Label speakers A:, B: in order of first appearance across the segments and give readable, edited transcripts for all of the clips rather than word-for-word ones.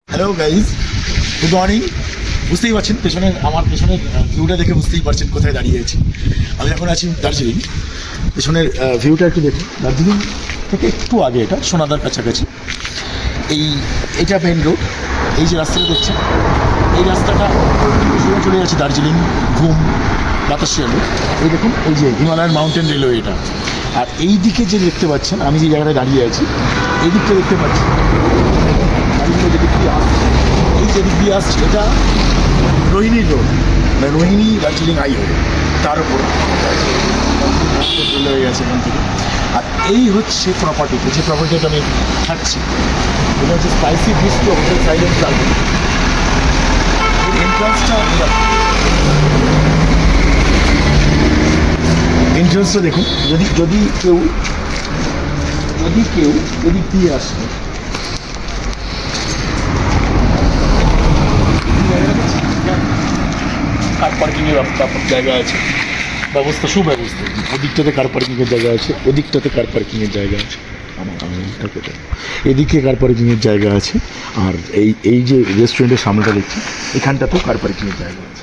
A: Hello guys, good morning. বুঝতেই পারছেন আমার পেছনের ভিউটা দেখে বুঝতেই পারছেন কোথায় দাঁড়িয়ে আছি। আমি এখন আছি দার্জিলিং। পেছনের ভিউটা একটু দেখুন। দার্জিলিং থেকে একটু আগে, এটা সোনাদার কাছাকাছি। এটা মেন রোড। এই যে রাস্তাটা দেখছেন, এই রাস্তাটা সোজা চলে যাচ্ছে দার্জিলিং, ঘুম, বাতাসিয়া রোড। এই দেখুন, এই যে হিমালয়ান মাউন্টেন রেলওয়ে এটা। আর এই দিকে যে দেখতে পাচ্ছেন, আমি যে জায়গাটায় দাঁড়িয়ে আছি, এই দিকটা দেখতে পাচ্ছি, এই যেদিক দিয়ে আসছে এটা রোহিণী রোড, মানে রোহিণী দার্জিলিং হাইওয়ে। তার উপর হয়ে গেছে এখান থেকে। আর এই হচ্ছে প্রপার্টিতে, যে প্রপার্টিটা আমি থাকছি, এটা হচ্ছে Spicy Bistro hotel Silent Garden. এন্ট্রান্সটা দেখুন। যদি কেউ এদিক দিয়ে আসে, কার পার্কিংয়ের জায়গা আছে, সুব্যবস্থা। ওদিকটাতে কার পার্কিংয়ের জায়গা আছে, ওদিকটাতে কার পার্কিংয়ের জায়গা আছে, এদিকে কার পার্কিংয়ের জায়গা আছে। আর এই যে রেস্টুরেন্টের সামনেটা দেখছি, এখানটাতেও কার পার্কিংয়ের জায়গা আছে।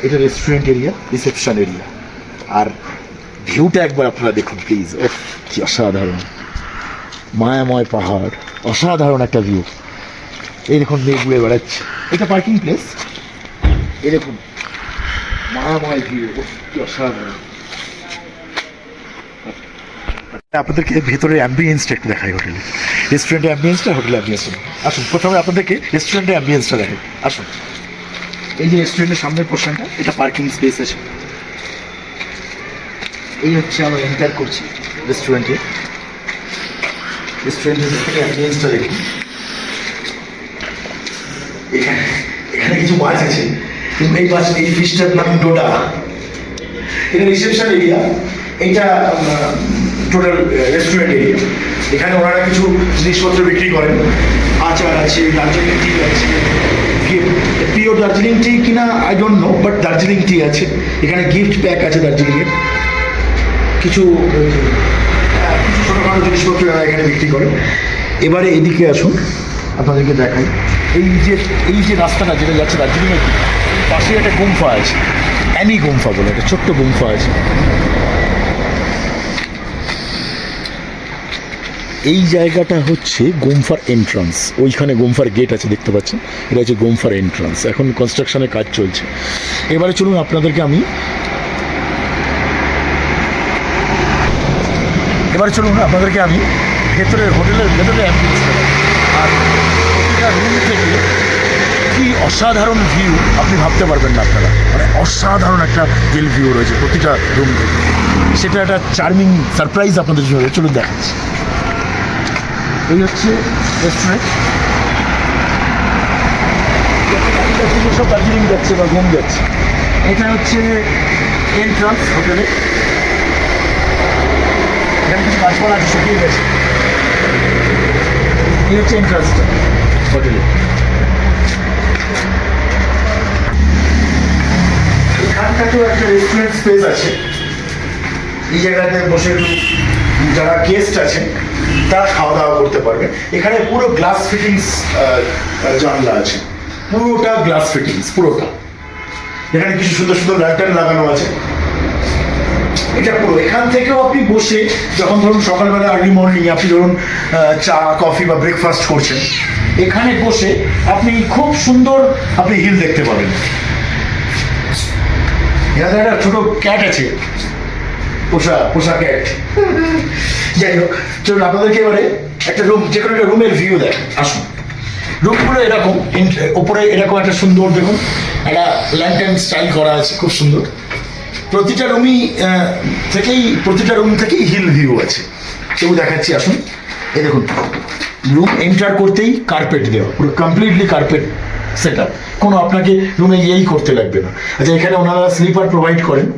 A: এটা রেস্টুরেন্ট এরিয়া, রিসেপশন এরিয়া। আর ভিউটা একবার আপনারা দেখুন প্লিজ। কি অসাধারণ, মায়াময় পাহাড়, অসাধারণ একটা ভিউ। এই দেখুন, মেঘ উড়ে বেড়াচ্ছে। এটা পার্কিং প্লেস। এই দেখুন, মায়াময় ভিউ, কি অসাধারণ। আপনাদেরকে ভেতরের অ্যাম্বিয়েন্সটা একটু দেখাই। রেস্টুরেন্টের অ্যাম্বিয়েন্সটা, হোটেলের অ্যাম্বিয়েন্সটা। আসুন, প্রথমে আপনাদেরকে রেস্টুরেন্টের অ্যাম্বিয়েন্সটা দেখাই। আসুন, এই যে রেস্টুরেন্টের সামনের পোর্শনটা, এটা পার্কিং স্পেস আছে। এই হচ্ছে আমরা এন্টার করছি রেস্টুরেন্টের থেকে অ্যাম্বিয়েন্সটা দেখুন। এখানে কিছু মাছ আছে, কিন্তু এই ফিশটার নাম ডোডা। এটা রিসেপশন এরিয়া, এইটা টোটাল রেস্টুরেন্ট এরিয়া। এখানে ওনারা কিছু জিনিসপত্র বিক্রি করেন। আচার আছে, দার্জিলিং টি আছে, পিওর দার্জিলিং টি কিনা I don't know, but Darjeeling tea আছে। এখানে গিফট প্যাক আছে দার্জিলিংয়ের, কিছু ছোটোখাটো জিনিসপত্র এখানে বিক্রি করেন। এবারে এদিকে আসুন, আপনাদেরকে দেখাই। এই যে রাস্তাটা যেটা যাচ্ছে দার্জিলিংয়ের, পাশে একটা গুম্ফা আছে, অ্যানি গুম্ফা বলে একটা ছোট্ট গুম্ফা আছে। এই জায়গাটা হচ্ছে গুম্ফার এন্ট্রান্স। ওইখানে গুম্ফার গেট আছে, দেখতে পাচ্ছেন। এটা হচ্ছে গুম্ফার এন্ট্রান্স। এখন কনস্ট্রাকশনের কাজ চলছে। এবারে চলুন, আপনাদেরকে আমি হোটেলের অ্যাম্বিয়েন্সটা। আর প্রতিটা রুম থেকে কি অসাধারণ ভিউ, আপনি ভাবতে পারবেন না আপনারা। মানে অসাধারণ একটা হিল ভিউ রয়েছে প্রতিটা রুম থেকে। সেটা একটা চার্মিং সারপ্রাইজ আপনাদের জন্য। চলুন দেখাচ্ছি। এই হচ্ছে রেস্টুরেন্ট। সব দার্জিলিং যাচ্ছে বা ঘুম যাচ্ছে। এটা হচ্ছে এন্ট্রান্স হোটেলে। এখানে কিছু গাছপালা আছে, শুকিয়ে গেছে। এই হচ্ছে এন্ট্রান্সটা হোটেলে। এখানটাতেও একটা রেস্টুরেন্ট স্পেস আছে। এই জায়গাতে বসে যারা গেস্ট আছেন তারা খাওয়া দাওয়া করতে পারবে। এখানে পুরো গ্লাস ফিটিংস জানলা আছে, পুরোটা গ্লাস ফিটিংস, পুরোটা। এখানে কিছু সুন্দর সুন্দর ল্যান্টার্ন লাগানো আছে। এটা পুরো এখান থেকেও আপনি বসে, যখন ধরুন সকালবেলা আর্লি মর্নিং আপনি ধরুন চা কফি বা ব্রেকফাস্ট করছেন, এখানে বসে আপনি খুব সুন্দর হিল দেখতে পাবেন। এখানে একটা ছোট ক্যাট আছে, পোষা ক্যাট। যাই হোক, চলুন আপনাদেরকে এবারে একটা রুম, যে কোনো একটা রুমের ভিউ দেখ। আসুন, রুমগুলো এরকম, ওপরে এরকম একটা সুন্দর, দেখুন একটা ল্যান্টার্ন স্টাইল করা আছে, খুব সুন্দর। প্রতিটা রুম থেকেই হিল ভিউ আছে। কেউ দেখাচ্ছি, আসুন। এই দেখুন, রুম এন্টার করতেই কার্পেট দেওয়া, পুরো কমপ্লিটলি কার্পেট সেট আপ। কোনো আপনাকে রুমে করতে লাগবে না। আচ্ছা, এখানে ওনারা স্লিপার প্রোভাইড করেন।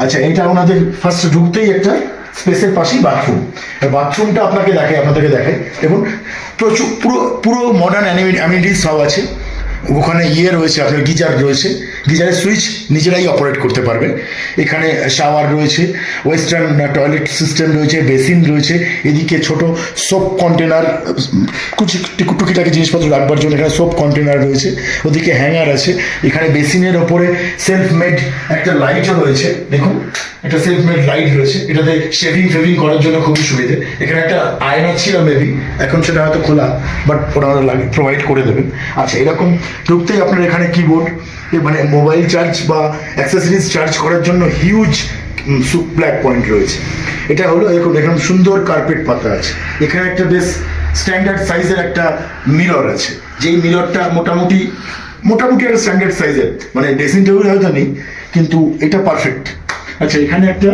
A: আচ্ছা, এটা ওনাদের ফার্স্ট ঢুকতেই একটা স্পেসের পাশেই বাথরুম। বাথরুমটা আপনাদেরকে দেখাই দেখুন, প্রচুর পুরো মডার্ন অ্যামিনিটিস সব আছে। ওখানে রয়েছে, আপনার গিজার রয়েছে, গিজারের সুইচ নিজেরাই অপারেট করতে পারবেন। এখানে শাওয়ার রয়েছে, ওয়েস্টার্ন টয়লেট সিস্টেম রয়েছে, বেসিন রয়েছে, এদিকে ছোট সোপ কন্টেনার, টুকিটাকি জিনিসপত্র রাখবার জন্য এখানে সোপ কন্টেনার রয়েছে, ওদিকে হ্যাঙ্গার আছে। এখানে বেসিনের ওপরে সেলফ মেড একটা লাইটও রয়েছে, দেখুন একটা সেলফ মেড লাইট রয়েছে, এটাতে শেভিং করার জন্য খুবই সুবিধে। এখানে একটা আয়না ছিল মেবি, এখন সেটা হয়তো খোলা, বাট ওরা প্রোভাইড করে দেবেন। আচ্ছা, এরকম ঢুকতেই আপনার এখানে কিবোর্ড, মানে মোবাইল চার্জ বা অ্যাক্সেসরিজ চার্জ করার জন্য হিউজ ব্ল্যাক পয়েন্ট রয়েছে। এটা হলো এরকম সুন্দর কার্পেট পাতা আছে। এখানে একটা বেশ স্ট্যান্ডার্ড সাইজের একটা মিরর আছে, যেই মিররটা মোটামুটি একটা স্ট্যান্ডার্ড সাইজের, মানে ড্রেসিং টেবিল হয়তো নেই, কিন্তু এটা পারফেক্ট। আচ্ছা, এখানে একটা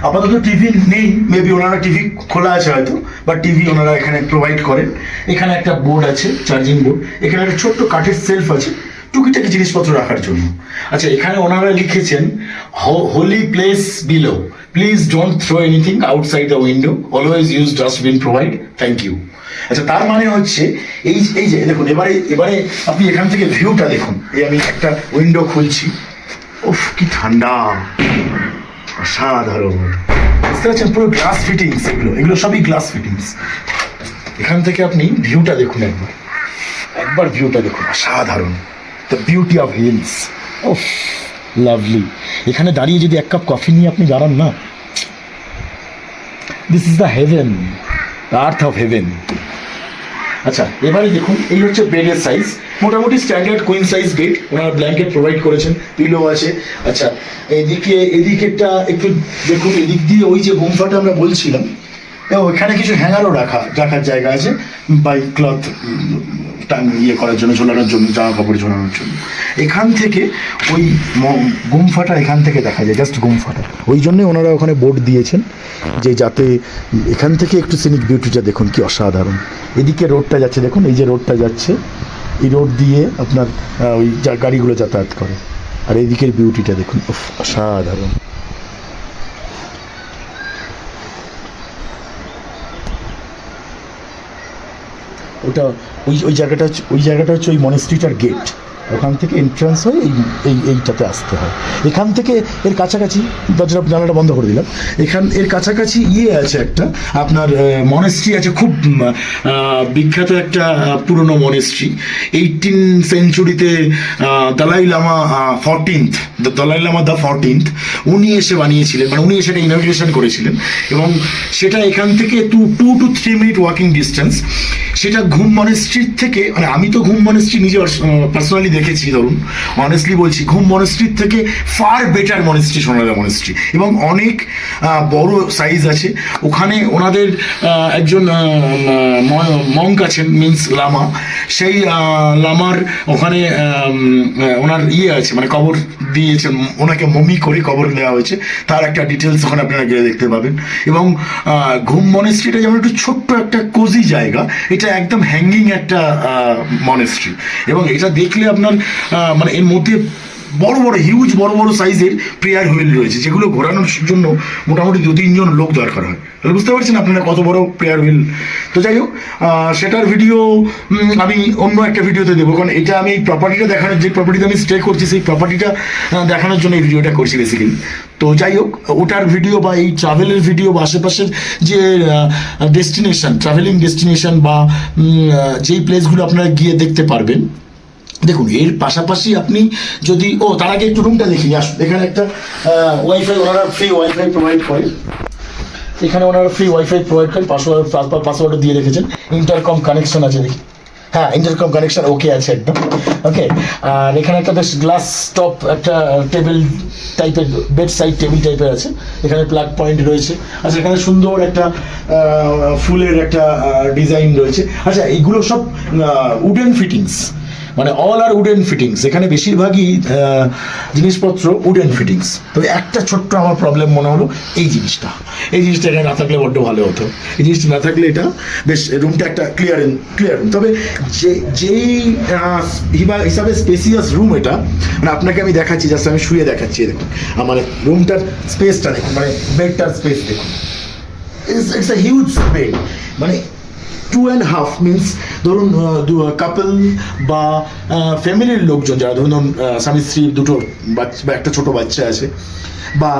A: আপাতত টিভি নেই, মেবি ওনারা টিভি খোলা আছে হয়তো, বা টিভি ওনারা এখানে প্রোভাইড করেন। এখানে একটা বোর্ড আছে, চার্জিং বোর্ড। এখানে একটা ছোট্ট কাঠের সেলফ আছে টুকিটাকি জিনিসপত্র রাখার জন্য। আচ্ছা, এখানে ওনারা লিখেছেন holy place below, please don't throw anything outside the window, always use dustbin provide, thank you. আচ্ছা, তার মানে হচ্ছে এই যে দেখুন, এবারে আপনি এখান থেকে ভিউটা দেখুন। আমি একটা উইন্ডো খুলছি, উফ কি ঠান্ডা, অসাধারণ। বুঝতে পারছেন, পুরো গ্লাস ফিটিংস, এগুলো সবই গ্লাস ফিটিংস। এখান থেকে আপনি ভিউটা দেখুন, একবার ভিউটা দেখুন, অসাধারণ। The beauty of hills, of lovely. এখানে দাঁড়িয়ে যদি এক কাপ কফি নিয়ে আপনি দাঁড়ান না, this is the haven, the earth of haven. আচ্ছা, এবারে দেখুন, এই হচ্ছে বেডের সাইজ, মোটামুটি স্ট্যান্ডার্ড কুইন সাইজ বেড। ওনারা ব্ল্যাঙ্কেট প্রোভাইড করেছেন, পিলো আছে। আচ্ছা, এদিকেরটা একটু দেখুন, এদিক দিয়ে ওই যে গুম্ফাটা আমরা বলছিলাম, ওইখানে কিছু হ্যাঙ্গারও রাখার জায়গা আছে, বাই ক্লথ করার জন্য, ঝোলানোর জন্য, জামা কাপড় ঝোলানোর জন্য। এখান থেকে ওই গুম্ফাটা এখান থেকে দেখা যায়, জাস্ট গুম্ফাটা। ওই জন্যই ওনারা ওখানে বোর্ড দিয়েছেন, যে যাতে এখান থেকে একটু সিনিক বিউটিটা দেখুন, কি অসাধারণ। এদিকে রোডটা যাচ্ছে, দেখুন এই যে রোডটা যাচ্ছে, এই রোড দিয়ে আপনার ওই গাড়িগুলো যাতায়াত করে। আর এদিকের বিউটিটা দেখুন, অসাধারণ। ওটা ওই জায়গাটা হচ্ছে ওই মনেস্ট্রিটার গেট, ওখান থেকে এন্ট্রান্স হয়ে এইটাতে আসতে হয়। এখান থেকে এর কাছাকাছি, জানালাটা বন্ধ করে দিলাম, এর কাছাকাছি আছে একটা আপনার মনেস্ট্রি আছে, খুব বিখ্যাত একটা পুরনো মনেস্ট্রি। 18 সেঞ্চুরিতে দলাই লামা 14th উনি এসে বানিয়েছিলেন, মানে উনি সেটা ইনগ্রেশন করেছিলেন। এবং সেটা এখান থেকে 2 to 3 মিনিট ওয়াকিং ডিস্টেন্স। সেটা ঘুম মনেস্ট্রির থেকে, মানে আমি তো ঘুম মনেস্ট্রি নিজে পার্সোনালি দেখেছি, ধরুন অনেস্টলি বলছি, ঘুম মনেস্ট্রির থেকে far better monastery Sonargaon monastery, এবং অনেক বড় সাইজ আছে। ওখানে ওনাদের একজন মঙ্ক আছেন, মিন্স লামা, সেই লামার ওখানে ওনার আছে, মানে কবর দিয়েছেন, ওনাকে মমি করে কবর দেওয়া হয়েছে, তার একটা ডিটেলস ওখানে আপনারা গিয়ে দেখতে পাবেন। এবং ঘুম মনেস্ট্রিটা যেমন একটু ছোট্ট একটা কোজি জায়গা, এটা একদম হ্যাঙ্গিং একটা মনেস্ট্রি। এবং এটা দেখলে আপনার মানে এর মধ্যে হিউজ বড় সাইজের প্রেয়ার হুইল রয়েছে, যেগুলো ঘোরানোর জন্য মোটামুটি 2-3 জন লোক দরকার হয়। তাহলে বুঝতে পারছেন আপনারা কত বড় প্রেয়ার হুইল। তো যাই হোক, সেটার ভিডিও আমি অন্য একটা ভিডিওতে দেবো, কারণ এটা আমি এই প্রপার্টিটা দেখানোর, যে প্রপার্টিতে আমি স্টে করছি সেই প্রপার্টিটা দেখানোর জন্য এই ভিডিওটা করছি বেসিক্যালি। তো যাই হোক, ওটার ভিডিও বা এই ট্রাভেলের ভিডিও বা আশেপাশের যে ট্রাভেলিং ডেস্টিনেশন বা যেই প্লেসগুলো আপনারা গিয়ে দেখতে পারবেন, দেখুন এর পাশাপাশি আপনি যদি তার আগে একটু রুমটা দেখিনি। আসুন, এখানে একটা ওয়াইফাই, ওনারা ফ্রি ওয়াইফাই প্রোভাইড করে। এখানে ওনারা ফ্রি ওয়াইফাই প্রোভাইড করেন, পাসওয়ার্ডও দিয়ে রেখেছেন, ইন্টারকম কানেকশন আছে দেখি, হ্যাঁ ইন্টারকম কানেকশন ওকে আছে একদম, ওকে। আর এখানে একটা বেশ গ্লাস টপ একটা টেবিল টাইপের, বেড সাইড টেবিল টাইপের আছে, এখানে প্লাগ পয়েন্ট রয়েছে। আচ্ছা, এখানে সুন্দর একটা ফুলের একটা ডিজাইন রয়েছে। আচ্ছা, এইগুলো সব উডেন ফিটিংস, মানে অল আর উডেন ফিটিংস, এখানে বেশিরভাগই জিনিসপত্র উডেন ফিটিংস। তবে একটা ছোট্ট আমার প্রবলেম মনে হলো এই জিনিসটা এখানে না থাকলে বড্ড ভালো হতো। এই জিনিসটা না থাকলে এটা বেশ রুমটা একটা ক্লিয়ার রুম। তবে যেই হিসাবে স্পেসিয়াস রুম এটা, মানে আপনাকে আমি দেখাচ্ছি, জাস্ট আমি শুয়ে দেখাচ্ছি, দেখুন আমার রুমটার স্পেসটা দেখুন, মানে বেডটার স্পেস দেখুন, ইটস এ হিউজ বেড। মানে 2.5 মিনস ধরুন কাপল বা ফ্যামিলির লোকজন যারা ধরুন স্বামী স্ত্রী দুটো বাচ্চা বা একটা ছোট বাচ্চা আছে, বা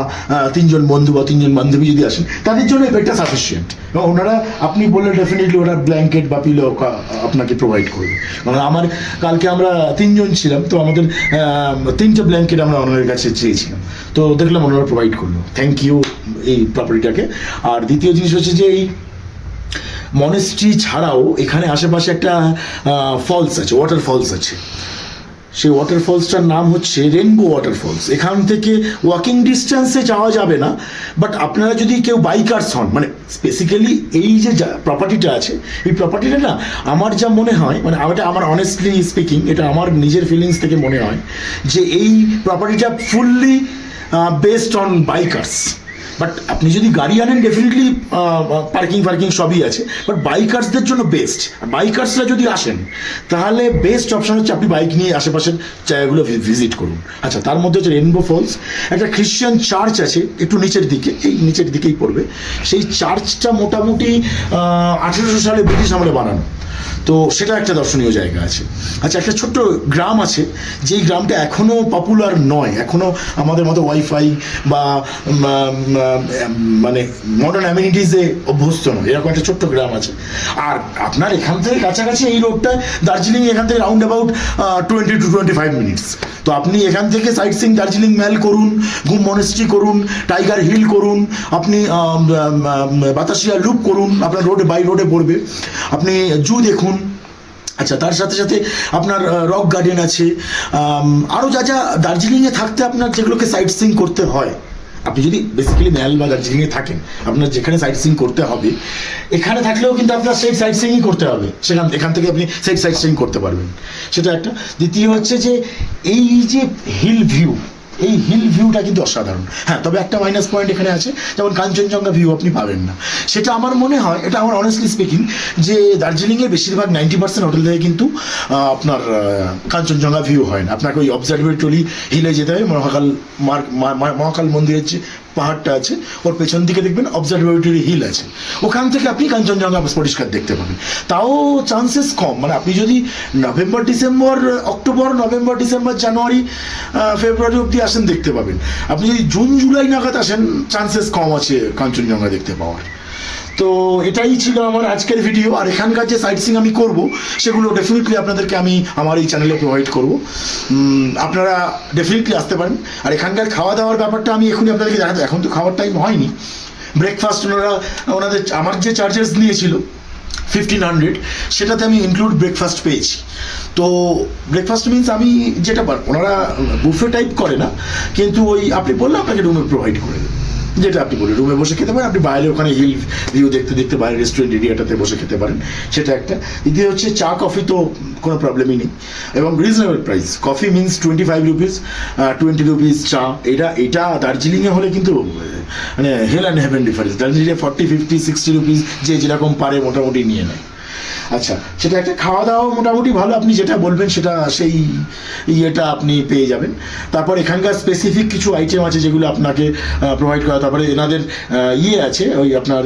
A: 3জন বন্ধু বা 3জন বান্ধবী যদি আসেন, তাদের জন্য এই বেডটা সাফিসিয়েন্ট। এবং ওনারা, আপনি বললে ডেফিনেটলি ওরা ব্ল্যাঙ্কেট বা পিলো আপনাকে প্রোভাইড করবে। মানে আমার কালকে আমরা 3জন ছিলাম, তো আমাদের 3টে ব্ল্যাঙ্কেট আমরা ওনাদের কাছে চেয়েছিলাম, তো দেখলাম ওনারা প্রোভাইড করলো। থ্যাংক ইউ এই প্রপার্টিটাকে। আর দ্বিতীয় জিনিস হচ্ছে যে এই মনেস্ট্রি ছাড়াও এখানে আশেপাশে একটা ফলস আছে, ওয়াটার ফলস আছে। সেই ওয়াটার ফলসটার নাম হচ্ছে রেনবো ওয়াটার ফলস। এখান থেকে ওয়াকিং ডিস্টেন্সে যাওয়া যাবে না, বাট আপনারা যদি কেউ বাইকার্স হন, মানে স্পেসিক্যালি এই যে প্রপার্টিটা আছে, এই প্রপার্টিটা না আমার যা মনে হয়, মানে এটা আমার অনেস্টলি স্পিকিং, এটা আমার নিজের ফিলিংস থেকে মনে হয় যে এই প্রপার্টিটা fully based on bikers. But আপনি যদি গাড়ি আনেন ডেফিনেটলি পার্কিং সবই আছে, বাট বাইকার্সদের জন্য বেস্ট। বাইকার্সরা যদি আসেন তাহলে বেস্ট অপশন হচ্ছে আপনি বাইক নিয়ে আশেপাশের জায়গাগুলো ভিজিট করুন। আচ্ছা, তার মধ্যে হচ্ছে রেনবো ফলস, একটা খ্রিশ্চান চার্চ আছে একটু নিচের দিকে, এই নিচের দিকেই পড়বে। সেই চার্চটা মোটামুটি 1800 সালে ব্রিটিশ আমলে বানানো, তো সেটা একটা দর্শনীয় জায়গা আছে। আচ্ছা, একটা ছোট্ট গ্রাম আছে, যেই গ্রামটা এখনও পপুলার নয়, এখনও আমাদের মতো ওয়াইফাই বা মানে মডার্ন অ্যামিনিটিসে অভ্যস্ত নয়, এরকম একটা ছোট্ট গ্রাম আছে। আর আপনার এখান থেকে কাছাকাছি এই রোডটায় দার্জিলিং এখান থেকে রাউন্ড অ্যাবাউট 20 to 25 মিনিটস। তো আপনি এখান থেকে সাইট সিইং দার্জিলিং ম্যাল করুন, ঘুম মনেস্ট্রি করুন, টাইগার হিল করুন, আপনি বাতাসিয়া লুপ করুন, আপনার বাই রোডে পড়বে, আপনি জু দেখুন। আচ্ছা, তার সাথে সাথে আপনার রক গার্ডেন আছে, আরও যা দার্জিলিংয়ে থাকতে আপনার যেগুলোকে সাইট সিইং করতে হয়, আপনি যদি বেসিক্যালি ম্যাল বা দার্জিলিংয়ে থাকেন, আপনার যেখানে সাইট সিইং করতে হবে, এখানে থাকলেও কিন্তু আপনার সেই সাইট সিইংই করতে হবে, এখান থেকে আপনি সাইট সিইং করতে পারবেন, সেটা একটা। দ্বিতীয় হচ্ছে যে এই যে হিল ভিউ, এই হিল ভিউটা কিন্তু অসাধারণ। হ্যাঁ, তবে একটা মাইনাস পয়েন্ট এখানে আছে, যেমন কাঞ্চনজঙ্ঘা ভিউ আপনি পাবেন না। সেটা আমার মনে হয়, এটা আমার অনেস্টলি স্পিকিং, যে দার্জিলিংয়ের বেশিরভাগ 90% হোটেল থেকে কিন্তু আপনার কাঞ্চনজঙ্ঘা ভিউ হয় না। আপনাকে ওই অবজারভেটরি হিলে যেতে হয়। মহাকাল মন্দিরের যে পাহাড়টা আছে ওর পেছন দিকে দেখবেন অবজারভেটরি হিল আছে, ওখান থেকে আপনি কাঞ্চনজঙ্ঘা পরিষ্কার দেখতে পাবেন। তাও চান্সেস কম, মানে আপনি যদি অক্টোবর নভেম্বর ডিসেম্বর জানুয়ারি ফেব্রুয়ারি অবধি আসেন দেখতে পাবেন। আপনি যদি জুন জুলাই নাগাদ আসেন চান্সেস কম আছে কাঞ্চনজঙ্ঘা দেখতে পাওয়ার। তো এটাই ছিল আমার আজকের ভিডিও। আর এখানকার যে সাইট সিইং আমি করব সেগুলো ডেফিনেটলি আপনাদেরকে আমি আমার এই চ্যানেলে প্রোভাইড করব, আপনারা ডেফিনেটলি আসতে পারেন। আর এখানকার খাওয়া দাওয়ার ব্যাপারটা আমি এখনই আপনাদেরকে দেখাতে, এখন তো খাওয়ার টাইম হয়নি। ব্রেকফাস্ট ওনাদের আমার যে চার্জেস নিয়েছিল 1500, সেটাতে আমি ইনক্লুড ব্রেকফাস্ট পেয়েছি। তো ব্রেকফাস্ট মিনস আমি যেটা ওনারা বুফে টাইপ করে না, কিন্তু ওই আপনি বললে আপনাকে রুমে প্রোভাইড করে দেবে, যেটা আপনি বলে রুমে বসে খেতে পারেন, আপনি বাইরে ওখানে হিল ভিউ দেখতে দেখতে বাইরে রেস্টুরেন্ট এরিয়াটাতে বসে খেতে পারেন, সেটা একটা। দ্বিতীয় হচ্ছে চা কফি তো কোনো প্রবলেমই নেই, এবং reasonable price. Coffee means 25 rupees, 20 rupees চা। এটা দার্জিলিংয়ে হলে কিন্তু মানে হেল অ্যান্ড হেভেন ডিফারেন্স। দার্জিলিংয়ে 40, 50, 60 রুপিস যে যেরকম পারে মোটামুটি নিয়ে নেয়। আচ্ছা, সেটা একটা। খাওয়া দাওয়া মোটামুটি ভালো, আপনি যেটা বলবেন সেটা সেই ইয়েটা আপনি পেয়ে যাবেন। তারপর এখানকার স্পেসিফিক কিছু আইটেম আছে যেগুলো আপনাকে প্রোভাইড করা। তারপরে এনাদের ইয়ে আছে, ওই আপনার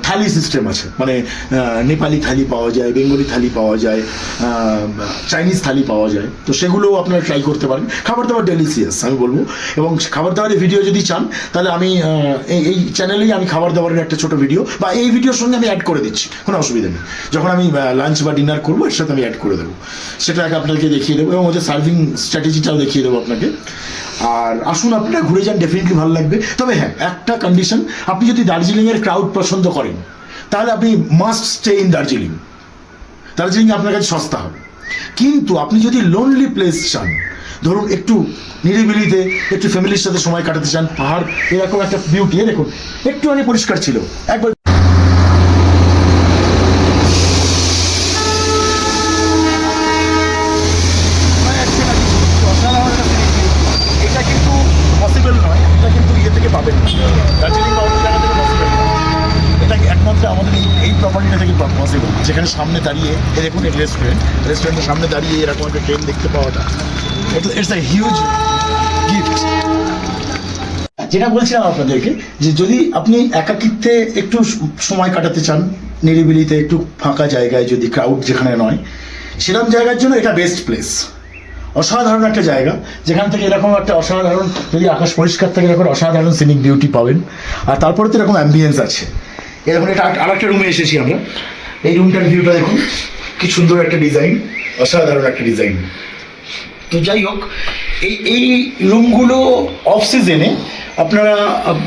A: থালি সিস্টেম আছে, মানে নেপালি থালি পাওয়া যায়, বেঙ্গলি থালি পাওয়া যায়, চাইনিজ থালি পাওয়া যায়, তো সেগুলোও আপনারা ট্রাই করতে পারেন। খাবার দাবার ডেলিসিয়াস আমি বলবো। এবং খাবার দাবারের ভিডিও যদি চান তাহলে আমি এই চ্যানেলেই আমি খাবার দাবারের একটা ছোটো ভিডিও বা এই ভিডিওর সঙ্গে আমি অ্যাড করে দিচ্ছি, কোনো অসুবিধা নেই। যখন আমি লাঞ্চ বা ডিনার করবো এর সাথে আমি অ্যাড করে দেবো, সেটাকে আপনাকে দেখিয়ে দেবো, এবং ওদের সার্ভিং স্ট্র্যাটেজিটাও দেখিয়ে দেবো আপনাকে। আর আসুন, আপনারা ঘুরে যান, ডেফিনেটলি ভালো লাগবে। তবে হ্যাঁ, একটা কন্ডিশন, আপনি যদি দার্জিলিংয়ের ক্রাউড পছন্দ করেন তাহলে আপনি must stay in Darjeeling. Darjeeling আপনার কাছে সস্তা হবে। কিন্তু আপনি যদি লোনলি প্লেস চান, ধরুন একটু নিরিবিলিতে একটু ফ্যামিলির সাথে সময় কাটাতে চান, পাহাড় এরকম একটা বিউটি, দেখুন একটুখানি পরিষ্কার ছিল একবার। পসিবল। যেখানে সামনে দাঁড়িয়ে দেখুন এই রেস্টুরেন্টের সামনে দাঁড়িয়ে এরকম একটা ট্রেন দেখতে পাওয়াটা, ইটস আ হিউজ গিফট। যেটা বলছিলাম আপনাদেরকে, যে যদি আপনি একাকিত্বে একটু সময় কাটাতে চান, নিরিবিলিতে একটু ফাঁকা জায়গায়, যদি ক্রাউড যেখানে নয়, সেরকম জায়গার জন্য এটা বেস্ট প্লেস। অসাধারণ একটা জায়গা, যেখান থেকে এরকম একটা অসাধারণ, যদি আকাশ পরিষ্কার থাকে এরকম অসাধারণ সিনিক বিউটি পাবেন। আর তারপরে তো এরকম অ্যাম্বিয়েন্স আছে। এরকম এটা আরেকটা রুমে এসেছি আমরা, এই রুমটার ভিউটা দেখুন, কি সুন্দর একটা ডিজাইন, অসাধারণ একটা ডিজাইন। তো যাই হোক, এই রুমগুলো অফ সিজনে আপনারা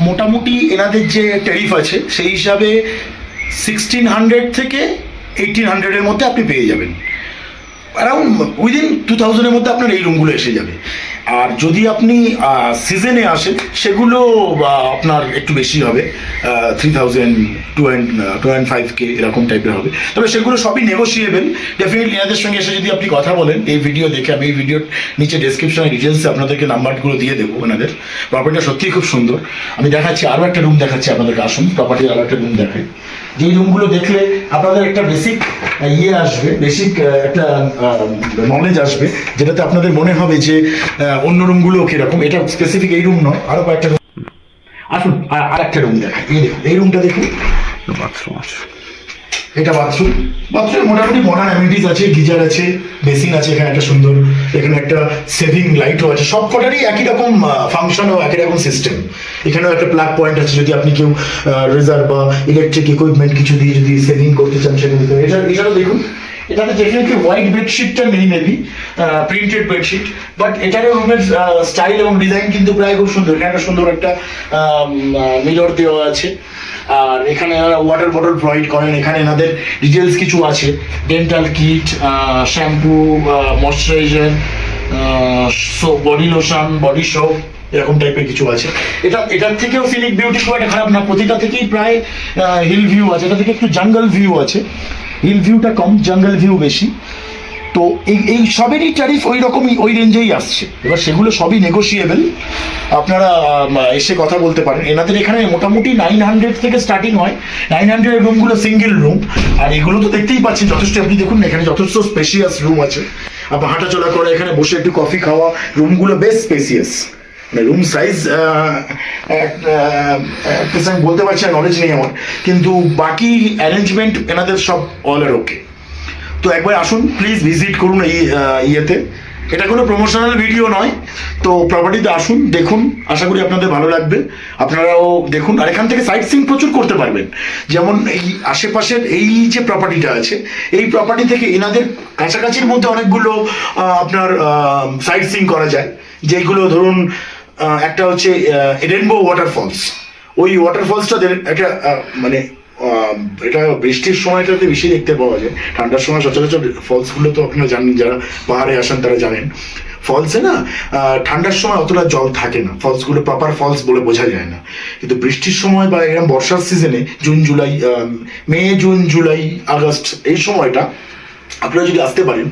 A: মোটামুটি এনাদের যে ট্যারিফ আছে সেই হিসাবে 1600 থেকে 1800-এর মধ্যে আপনি পেয়ে যাবেন। অ্যারাউন্ড উইদিন 2000-এর মধ্যে আপনার এই রুমগুলো এসে যাবে। আর যদি আপনি সিজনে আসেন সেগুলো আপনার একটু বেশি হবে, 3000, 2.5K এরকম টাইপের হবে। তবে সেগুলো সবই নেগোসিয়েবল। ডেফিনেটলি এনাদের সঙ্গে এসে যদি আপনি কথা বলেন, এই ভিডিও দেখে, আমি এই ভিডিওর নিচে ডেসক্রিপশনে ডিটেলসে আপনাদেরকে নাম্বারগুলো দিয়ে দেবো ওনাদের। প্রপার্টিটা সত্যিই খুব সুন্দর। আমি দেখাচ্ছি, আরও একটা রুম দেখাচ্ছি আপনাদেরকে, আসুন প্রপার্টির আরও একটা রুম দেখাই। যেই রুমগুলো দেখলে আপনাদের একটা বেসিক আসবে, বেসিক একটা নলেজ আসবে, যেটাতে আপনাদের মনে হবে যে অন্য রুমগুলো কিরকম। এটা স্পেসিফিক এই রুম নয়, আরো কয়েকটা রুম। আসুন আর একটা রুম দেখাই। এই দেখুন, এই রুমটা দেখুন, বাথরুম আছে। এটা বাথরুম মোটামুটি মডার্ন অ্যামিনিটিস আছে, গিজার আছে, বেসিন আছে, এখানে একটা সুন্দর, এখানে একটা সেভিং লাইটও আছে। সব কটারই একই রকম ফাংশন ও একই রকম সিস্টেম। এখানেও একটা প্লাগ পয়েন্ট আছে, যদি আপনি কেউ রেজার বা ইলেকট্রিক ইকুইপমেন্ট কিছু দিয়ে যদি সেভিং করতে চান সেগুলো। এছাড়াও দেখুন, এটাতে ডেফিনেটলি হোয়াইট বেডশিটটা নেই, মেবি প্রিন্টেড বেডশিট, বাট এটারও রুমের স্টাইল এবং ডিজাইন কিন্তু প্রায় খুব সুন্দর। এখানে একটা সুন্দর একটা মিরর দেওয়া আছে। আর এখানে ওয়াটার বটল প্রোভাইড করেন। এখানে এনাদের ডিটেলস কিছু আছে, dental kit, shampoo, moisturiser, body lotion, body soap, এরকম টাইপের কিছু আছে। এটার থেকেও সিনিক বিউটি খুব একটা খারাপ না। প্রতিটা থেকেই প্রায় হিল ভিউ আছে, এটা থেকে একটু জঙ্গল ভিউ আছে। হিল ভিউটা কম, জঙ্গল ভিউ বেশি। তো এই সবেরই ট্যারিফ ওই রকমই, ওই রেঞ্জেই আসছে। এবার সেগুলো সবই নেগোসিয়েবল, আপনারা এসে কথা বলতে পারেন। এনাদের এখানে মোটামুটি 900 থেকে স্টার্টিং হয়। 900-এর রুমগুলো সিঙ্গেল রুম। আর এগুলো তো দেখতেই পাচ্ছেন যথেষ্ট, আপনি দেখুন এখানে যথেষ্ট স্পেশিয়াস রুম আছে। আপনার হাঁটাচলা করে এখানে বসে একটু কফি খাওয়া, রুমগুলো বেশ স্পেসিয়াস। মানে রুম সাইজ আমি বলতে পারছি না, নলেজ নেই আমার, কিন্তু বাকি অ্যারেঞ্জমেন্ট এনাদের সব অল আর ওকে। তো একবার আসুন প্লিজ, ভিজিট করুন এই ইয়েতে। এটা কোনো প্রমোশনাল ভিডিও নয়, তো প্রপার্টিতে আসুন, দেখুন, আশা করি আপনাদের ভালো লাগবে। আপনারাও দেখুন। আর এখান থেকে সাইট সিইং প্রচুর করতে পারবেন। যেমন এই আশেপাশের এই যে প্রপার্টিটা আছে, এই প্রপার্টি থেকে এনাদের কাছাকাছির মধ্যে অনেকগুলো আপনার সাইট সিইং করা যায়। যেগুলো ধরুন, একটা হচ্ছে রেনবো ওয়াটারফলস। ওই ওয়াটারফলসটা একটা মানে এটা বৃষ্টির সময়টাতে বেশি দেখতে পাওয়া যায়। ঠান্ডার সময় সচরাচর ফলসগুলো তো আপনারা জানেন, যারা পাহাড়ে আসেন তারা জানেন, ফলসে না ঠান্ডার সময় অতটা জল থাকে না, ফলসগুলো প্রপার ফলস বলে বোঝা যায় না। কিন্তু বৃষ্টির সময় বা এরকম বর্ষার সিজনে, June July, May June July August, এই সময়টা আপনারা যদি আসতে পারেন,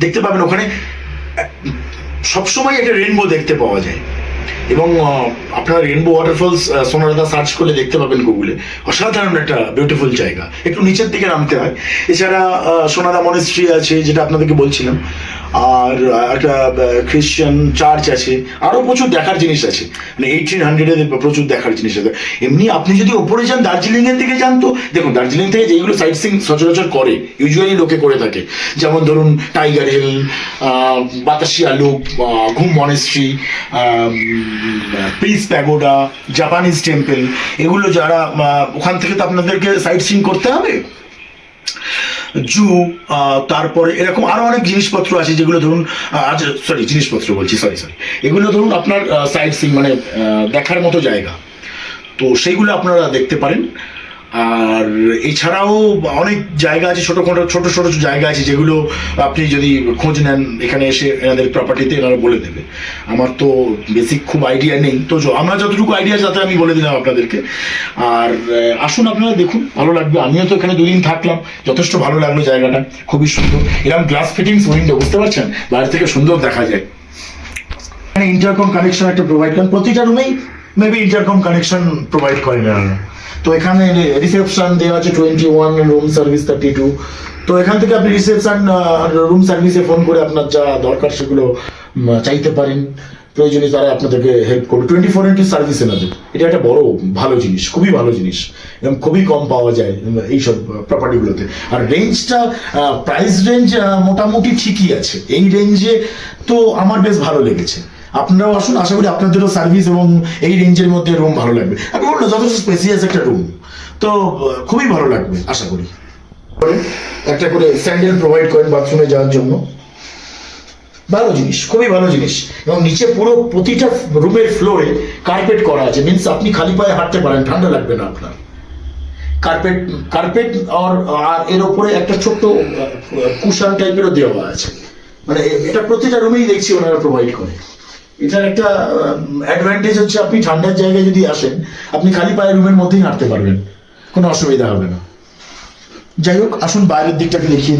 A: দেখতে পাবেন ওখানে সবসময় একটা রেনবো দেখতে পাওয়া যায়। এবং আপনারা রেনবো ওয়াটারফলস সোনাদাদা সার্চ করলে দেখতে পাবেন গুগলে। অসাধারণ একটা বিউটিফুল জায়গা, একটু নিচের দিকে নামতে হয়। এছাড়া সোনাদা মনেস্ট্রি আছে, যেটা আপনাদেরকে বলছিলাম, আর একটা খ্রিশ্চান চার্চ আছে। আরও প্রচুর দেখার জিনিস আছে, মানে 1800-এর প্রচুর দেখার জিনিস আছে। এমনি আপনি যদি ওপরে যান, দার্জিলিংয়ের দিকে যান, তো দেখুন দার্জিলিং থেকে যেইগুলো সাইট সিইং সচরাচর করে, ইউজুয়ালি লোকে করে থাকে, যেমন ধরুন টাইগার হিল, বাতাসিয়া লুপ, ঘুম monastery, piece pagoda, Japanese temple, এগুলো যারা ওখান থেকে তো আপনাদেরকে সাইট সিইং করতে হবে। জু, তারপরে এরকম আরো অনেক জিনিসপত্র আছে, যেগুলো ধরুন জিনিসপত্র বলছি, সরি, এগুলো ধরুন আপনার সাইট সিইং মানে দেখার মতো জায়গা, তো সেইগুলো আপনারা দেখতে পারেন। আর এছাড়াও অনেক জায়গা আছে, ছোট ছোট জায়গা আছে, যেগুলো আপনি যদি খোঁজ নেন এখানে এসে এনাদের প্রপার্টিতে, এনারা বলে দেবে। আমার তো বেসিক খুব আইডিয়া নেই, তো আমরা যতটুকু আইডিয়া যাতে আমি বলে দিলাম আপনাদেরকে। আর আসুন, আপনারা দেখুন, ভালো লাগবে। আমিও তো এখানে 2 দিন থাকলাম, যথেষ্ট ভালো লাগলো জায়গাটা, খুবই সুন্দর। এরকম গ্লাস ফিটিংস উইন্ডো, বুঝতে পারছেন, বাইরে থেকে সুন্দর দেখা যায়। এখানে ইন্টারকম কানেকশন একটা প্রোভাইড করেন, প্রতিটা রুমেই মেবি ইন্টারকম কানেকশন প্রোভাইড করেন এনারা। তো এখানে রিসেপশন দেওয়া আছে 21, রুম সার্ভিস 32। তো এখান থেকে আপনি রিসেপশন রুম সার্ভিসে ফোন করে আপনার যা দরকার সেগুলো চাইতে পারেন, প্রয়োজনে তারা আপনাদেরকে হেল্প করবে। 24/7 সার্ভিস এনাদের, এটা একটা বড় ভালো জিনিস, খুবই ভালো জিনিস, এবং খুবই কম পাওয়া যায় এইসব প্রপার্টিগুলোতে। আর রেঞ্জটা, প্রাইস রেঞ্জ মোটামুটি ঠিকই আছে এই রেঞ্জে, তো আমার বেশ ভালো লেগেছে। আপনারাও আসুন, আশা করি আপনাদেরও সার্ভিস এবং এই রেঞ্জের মধ্যে রুম ভালো লাগবে। আমি বললাম যথেষ্ট স্পেসিয়াস একটা রুম, তো খুবই ভালো লাগবে আশা করি। একটা করে স্যান্ডেল প্রোভাইড করেন বাথরুমে যাওয়ার জন্য, ভালো জিনিস, খুবই ভালো জিনিস। এবং নিচে পুরো প্রতিটা রুমের ফ্লোরে কার্পেট করা আছে, মিনস আপনি খালি পায়ে হাঁটতে পারেন, ঠান্ডা লাগবে না আপনার। কার্পেট কার্পেট আর এর ওপরে একটা ছোট্ট কুশন টাইপেরও দেওয়া আছে, মানে এটা প্রতিটা রুমেই দেখছি ওনারা প্রোভাইড করে। এটার একটা অ্যাডভান্টেজ হচ্ছে আপনি ঠান্ডার জায়গায় যদি আসেন, আপনি খালি পায়ে রুমের মধ্যেই হাঁটতে পারবেন, কোনো অসুবিধা হবে না। যাই হোক, আসুন বাইরের দিকটাকে দেখিয়ে